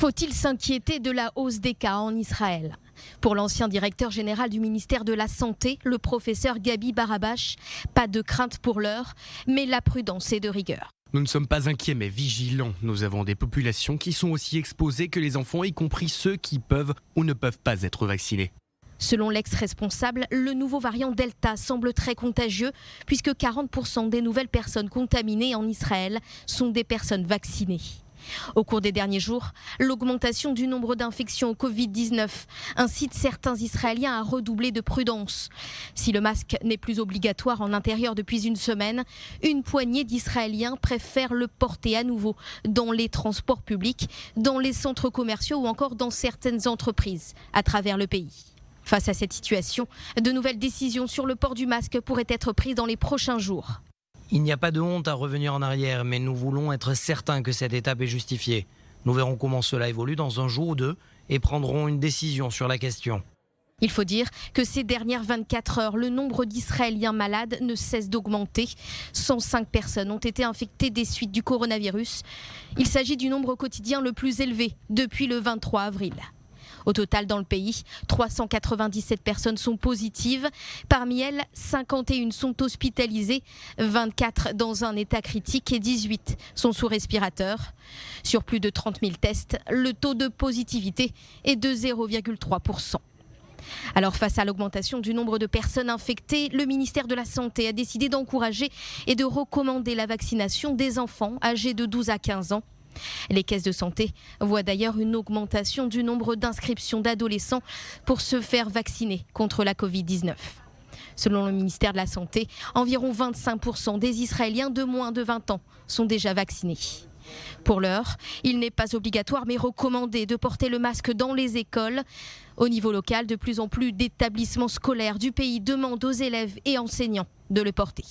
Faut-il s'inquiéter de la hausse des cas en Israël? Pour l'ancien directeur général du ministère de la Santé, le professeur Gabi Barabash, pas de crainte pour l'heure, mais la prudence est de rigueur. Nous ne sommes pas inquiets mais vigilants. Nous avons des populations qui sont aussi exposées que les enfants, y compris ceux qui peuvent ou ne peuvent pas être vaccinés. Selon l'ex-responsable, le nouveau variant Delta semble très contagieux puisque 40% des nouvelles personnes contaminées en Israël sont des personnes vaccinées. Au cours des derniers jours, l'augmentation du nombre d'infections au Covid-19 incite certains Israéliens à redoubler de prudence. Si le masque n'est plus obligatoire en intérieur depuis une semaine, une poignée d'Israéliens préfèrent le porter à nouveau dans les transports publics, dans les centres commerciaux ou encore dans certaines entreprises à travers le pays. Face à cette situation, de nouvelles décisions sur le port du masque pourraient être prises dans les prochains jours. Il n'y a pas de honte à revenir en arrière, mais nous voulons être certains que cette étape est justifiée. Nous verrons comment cela évolue dans un jour ou deux et prendrons une décision sur la question. Il faut dire que ces dernières 24 heures, le nombre d'Israéliens malades ne cesse d'augmenter. 105 personnes ont été infectées des suites du coronavirus. Il s'agit du nombre quotidien le plus élevé depuis le 23 avril. Au total, dans le pays, 397 personnes sont positives. Parmi elles, 51 sont hospitalisées, 24 dans un état critique et 18 sont sous respirateur. Sur plus de 30 000 tests, le taux de positivité est de 0,3%. Alors face à l'augmentation du nombre de personnes infectées, le ministère de la Santé a décidé d'encourager et de recommander la vaccination des enfants âgés de 12 à 15 ans. Les caisses de santé voient d'ailleurs une augmentation du nombre d'inscriptions d'adolescents pour se faire vacciner contre la Covid-19. Selon le ministère de la Santé, environ 25% des Israéliens de moins de 20 ans sont déjà vaccinés. Pour l'heure, il n'est pas obligatoire mais recommandé de porter le masque dans les écoles. Au niveau local, de plus en plus d'établissements scolaires du pays demandent aux élèves et enseignants de le porter.